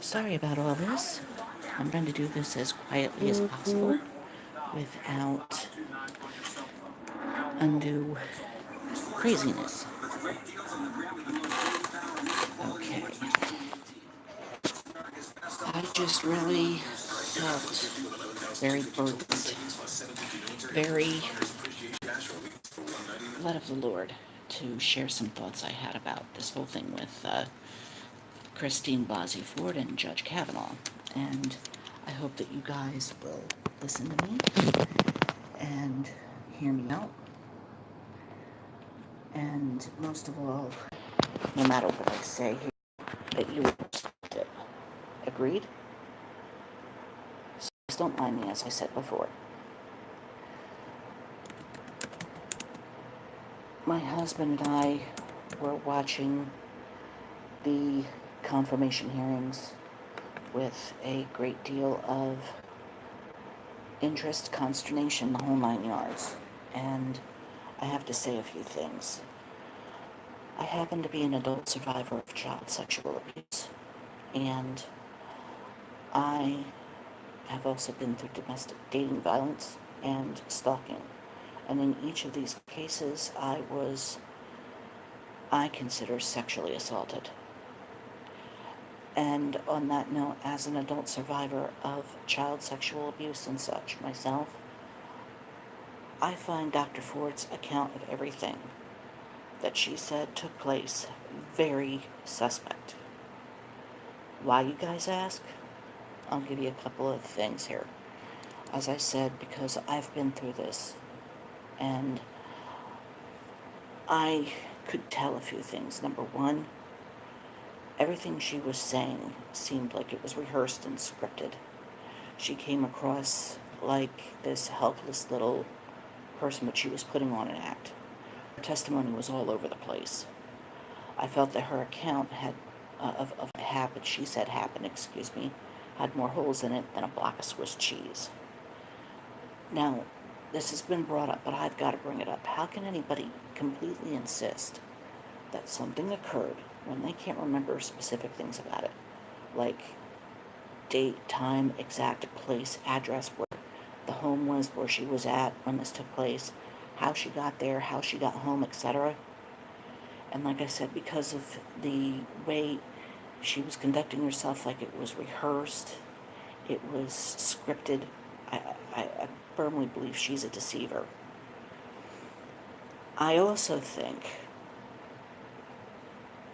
Sorry about all this. I'm trying to do this as quietly as possible without undue craziness. Okay. I just really felt very burdened, very led of the Lord to share some thoughts I had about this whole thing with Christine Blasey Ford and Judge Kavanaugh. And I hope that you guys will listen to me and hear me out. And most of all, no matter what I say, that you will respect it. Agreed? So please don't mind me, as I said before. My husband and I were watching the confirmation hearings with a great deal of interest, consternation, the whole 9 yards. And I have to say a few things. I happen to be an adult survivor of child sexual abuse, and I have also been through domestic dating violence and stalking. And in each of these cases, I consider sexually assaulted. And on that note, as an adult survivor of child sexual abuse and such myself, I find Dr. Ford's account of everything that she said took place very suspect. Why, you guys ask? I'll give you a couple of things here. As I said, because I've been through this, and I could tell a few things. Number one, everything she was saying seemed like it was rehearsed and scripted. She came across like this helpless little person, but she was putting on an act. Her testimony was all over the place. I felt that her account of what happened, she said happened, had more holes in it than a block of Swiss cheese. Now, this has been brought up, but I've got to bring it up. How can anybody completely insist that something occurred when they can't remember specific things about it? Like date, time, exact place, address, where the home was, where she was at when this took place, how she got there, how she got home, etc. And like I said, because of the way she was conducting herself, like it was rehearsed, it was scripted, I firmly believe she's a deceiver. I also think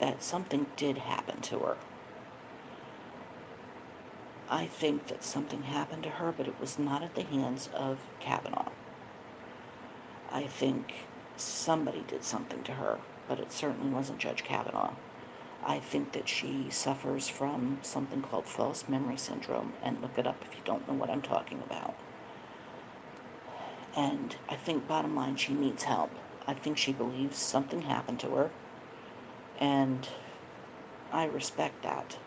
that something did happen to her. I think that something happened to her, but it was not at the hands of Kavanaugh. I think somebody did something to her, but it certainly wasn't Judge Kavanaugh. I think that she suffers from something called false memory syndrome, and look it up if you don't know what I'm talking about. And I think, bottom line, she needs help. I think she believes something happened to her, and I respect that.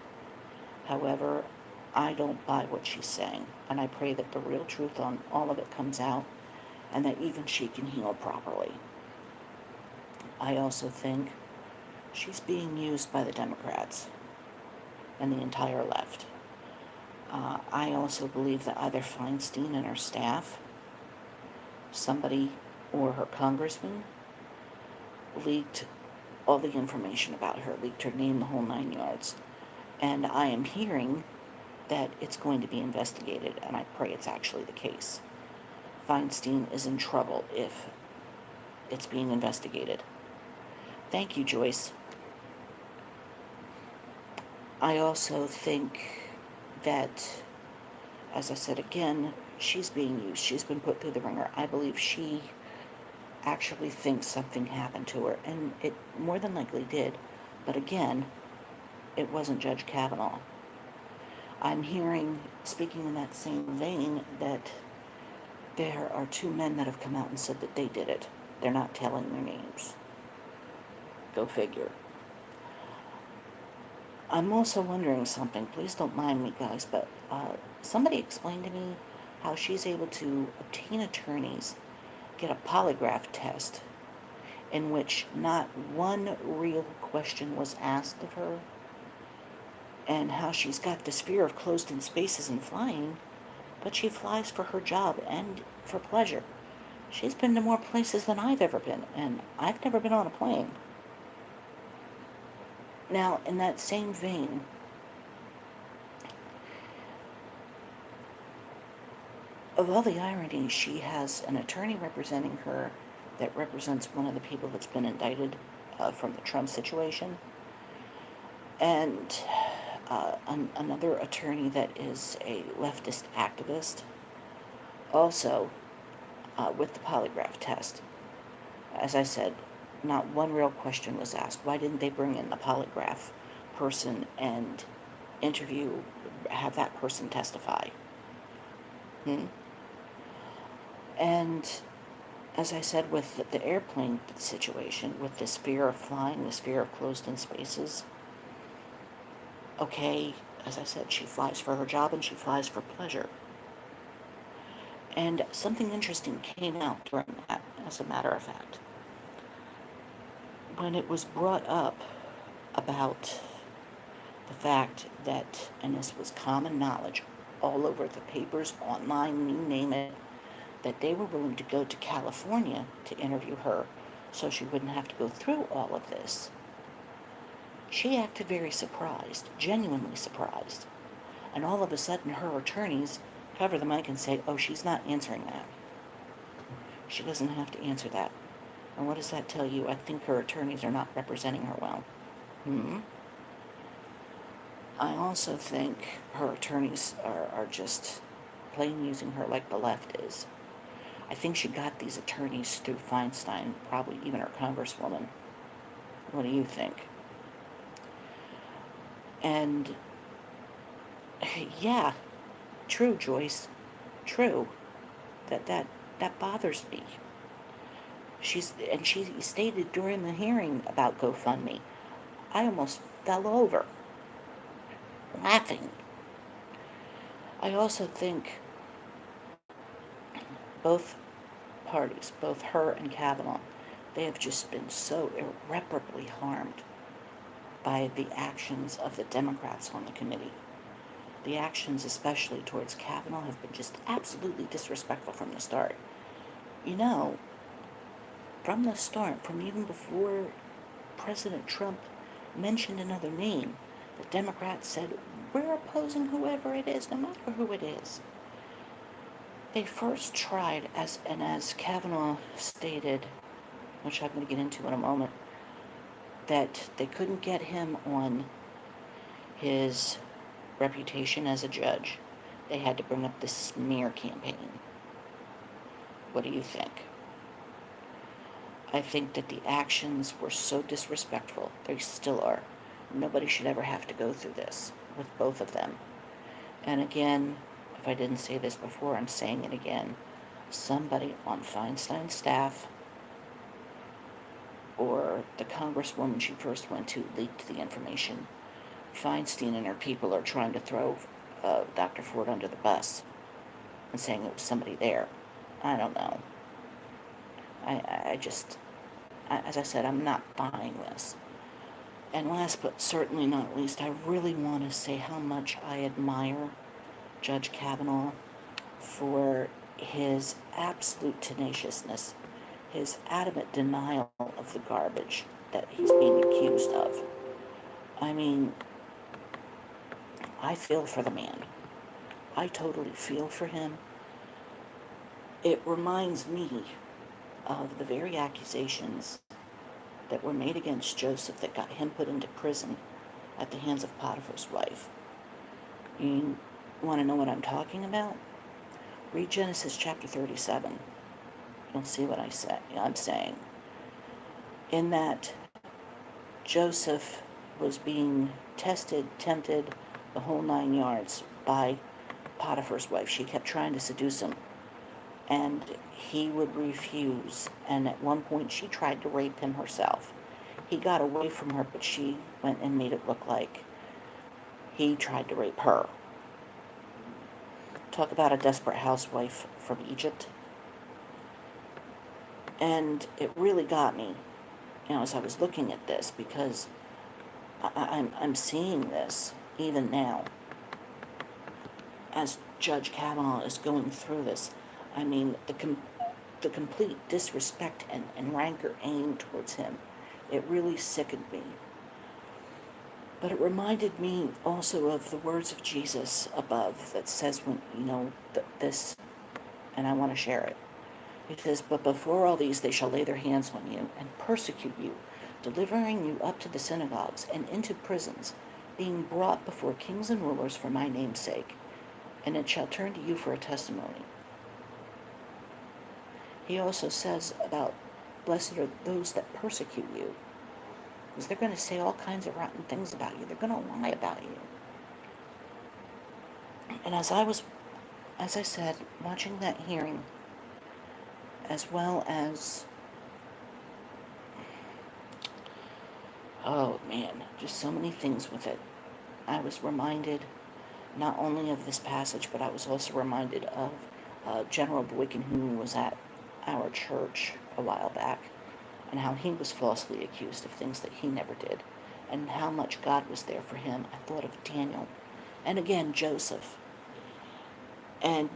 However, I don't buy what she's saying, and I pray that the real truth on all of it comes out, and that even she can heal properly. I also think she's being used by the Democrats and the entire left. I also believe that either Feinstein and her staff, somebody, or her congressman leaked all the information about her, leaked her name, the whole 9 yards. And I am hearing that it's going to be investigated, and I pray it's actually the case. Feinstein is in trouble if it's being investigated. Thank you, Joyce. I also think that, as I said again, she's being used. She's been put through the ringer. I believe she actually thinks something happened to her, and it more than likely did. But again, it wasn't Judge Kavanaugh. I'm hearing, speaking in that same vein, that there are two men that have come out and said that they did it. They're not telling their names. Go figure. I'm also wondering something. Please don't mind me, guys, but somebody explained to me how she's able to obtain attorneys, get a polygraph test in which not one real question was asked of her, and how she's got this fear of closed-in spaces and flying, but she flies for her job and for pleasure. She's been to more places than I've ever been, and I've never been on a plane. Now, in that same vein, of all the irony, she has an attorney representing her that represents one of the people that's been indicted from the Trump situation, and another attorney that is a leftist activist, also with the polygraph test. As I said, not one real question was asked. Why didn't they bring in the polygraph person and have that person testify? And as I said, with the airplane situation, with this fear of flying, this fear of closed-in spaces, okay, as I said, she flies for her job and she flies for pleasure. And something interesting came out during that, as a matter of fact. When it was brought up about the fact that, and this was common knowledge all over the papers, online, you name it, that they were willing to go to California to interview her so she wouldn't have to go through all of this. She acted very surprised, genuinely surprised. And all of a sudden her attorneys cover the mic and say, oh, she's not answering that. She doesn't have to answer that. And what does that tell you? I think her attorneys are not representing her well. I also think her attorneys are just plain using her like the left is. I think she got these attorneys through Feinstein, probably even her congresswoman. What do you think? And yeah, true, Joyce. True. That bothers me. She stated during the hearing about GoFundMe, I almost fell over laughing. I also think both parties, both her and Kavanaugh, they have just been so irreparably harmed by the actions of the Democrats on the committee. The actions, especially towards Kavanaugh, have been just absolutely disrespectful from the start. You know, from the start, from even before President Trump mentioned another name, the Democrats said, we're opposing whoever it is, no matter who it is. They first tried, as Kavanaugh stated, which I'm going to get into in a moment, that they couldn't get him on his reputation as a judge. They had to bring up the smear campaign. What do you think? I think that the actions were so disrespectful. They still are. Nobody should ever have to go through this with both of them. And again, if I didn't say this before, I'm saying it again. Somebody on Feinstein's staff or the congresswoman she first went to leaked the information. Feinstein and her people are trying to throw Dr. Ford under the bus and saying it was somebody there. I don't know. I just, as I said, I'm not buying this. And last but certainly not least, I really want to say how much I admire Judge Kavanaugh for his absolute tenaciousness, his adamant denial of the garbage that he's being accused of. I mean, I feel for the man. I totally feel for him. It reminds me of the very accusations that were made against Joseph that got him put into prison at the hands of Potiphar's wife. You want to know what I'm talking about? Read Genesis chapter 37. You'll see what I'm saying. In that, Joseph was being tested, tempted, the whole 9 yards by Potiphar's wife. She kept trying to seduce him, and he would refuse. And at one point, she tried to rape him herself. He got away from her, but she went and made it look like he tried to rape her. Talk about a desperate housewife from Egypt. And it really got me, as I was looking at this, because I'm seeing this even now, as Judge Kavanaugh is going through this. I mean, the complete disrespect and rancor aimed towards him, it really sickened me. But it reminded me also of the words of Jesus above that says, when, this, and I want to share it. It says, "But before all these they shall lay their hands on you and persecute you, delivering you up to the synagogues and into prisons, being brought before kings and rulers for my name's sake, and it shall turn to you for a testimony." He also says about, blessed are those that persecute you, because they're going to say all kinds of rotten things about you. They're going to lie about you. And as I said, watching that hearing, as well as, oh man, just so many things with it, I was reminded not only of this passage, but I was also reminded of General Boykin, who was at our church a while back, and how he was falsely accused of things that he never did, and how much God was there for him. I thought of Daniel, and again, Joseph. And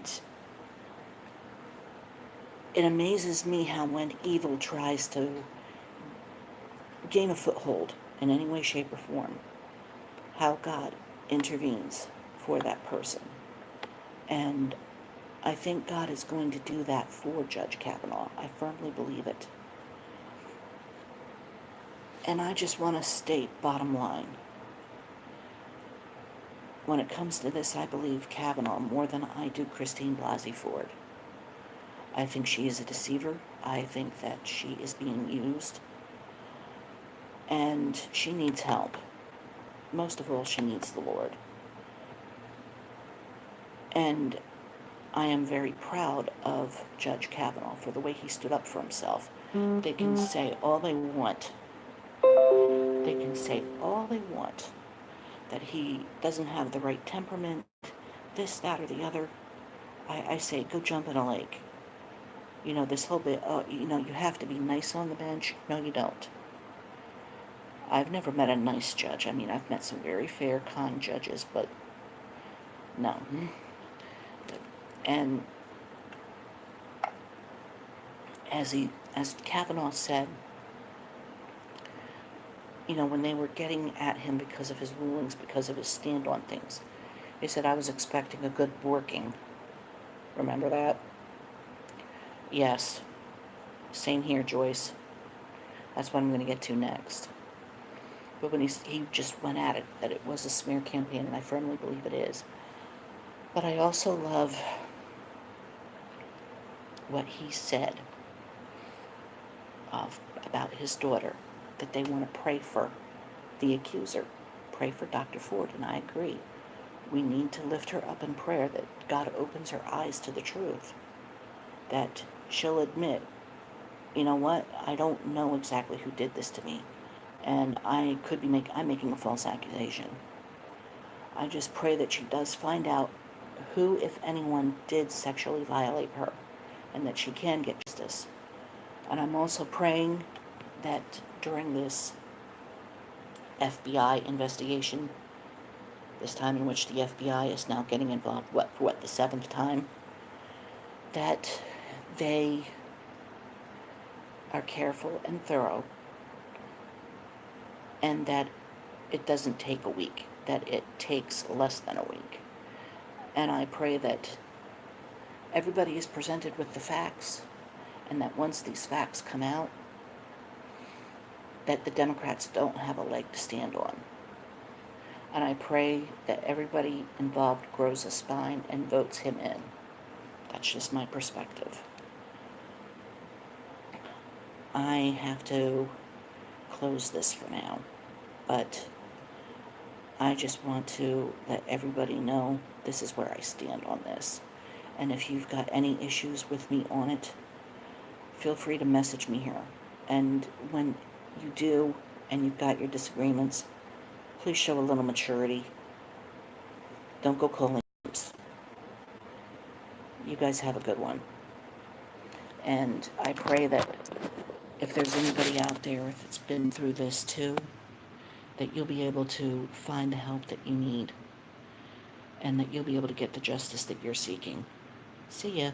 it amazes me how when evil tries to gain a foothold in any way, shape, or form, how God intervenes for that person. And I think God is going to do that for Judge Kavanaugh. I firmly believe it. And I just want to state, bottom line, when it comes to this, I believe Kavanaugh more than I do Christine Blasey Ford. I think she is a deceiver. I think that she is being used. And she needs help. Most of all, she needs the Lord. And I am very proud of Judge Kavanaugh for the way he stood up for himself. They can say all they want. They can say all they want. That he doesn't have the right temperament, this, that, or the other. I say, go jump in a lake. This whole bit, you have to be nice on the bench. No, you don't. I've never met a nice judge. I mean, I've met some very fair, kind judges, but no. And as Kavanaugh said, when they were getting at him because of his rulings, because of his stand on things, he said, I was expecting a good borking. Remember that? Yes. Same here, Joyce. That's what I'm going to get to next. But when he just went at it, that it was a smear campaign, and I firmly believe it is. But I also love what he said about his daughter, that they want to pray for the accuser, pray for Dr. Ford, and I agree. We need to lift her up in prayer, that God opens her eyes to the truth, that she'll admit, you know what, I don't know exactly who did this to me, and I'm making a false accusation. I just pray that she does find out who, if anyone, did sexually violate her, and that she can get justice. And I'm also praying that during this FBI investigation, this time in which the FBI is now getting involved, for the 7th time, that they are careful and thorough, and that it doesn't take a week, that it takes less than a week. And I pray that everybody is presented with the facts, and that once these facts come out, that the Democrats don't have a leg to stand on. And I pray that everybody involved grows a spine and votes him in. That's just my perspective. I have to close this for now, but I just want to let everybody know this is where I stand on this. And if you've got any issues with me on it, feel free to message me here. And when you do, and you've got your disagreements, please show a little maturity. Don't go calling names. You guys have a good one. And I pray that if there's anybody out there that's been through this too, that you'll be able to find the help that you need and that you'll be able to get the justice that you're seeking. See ya.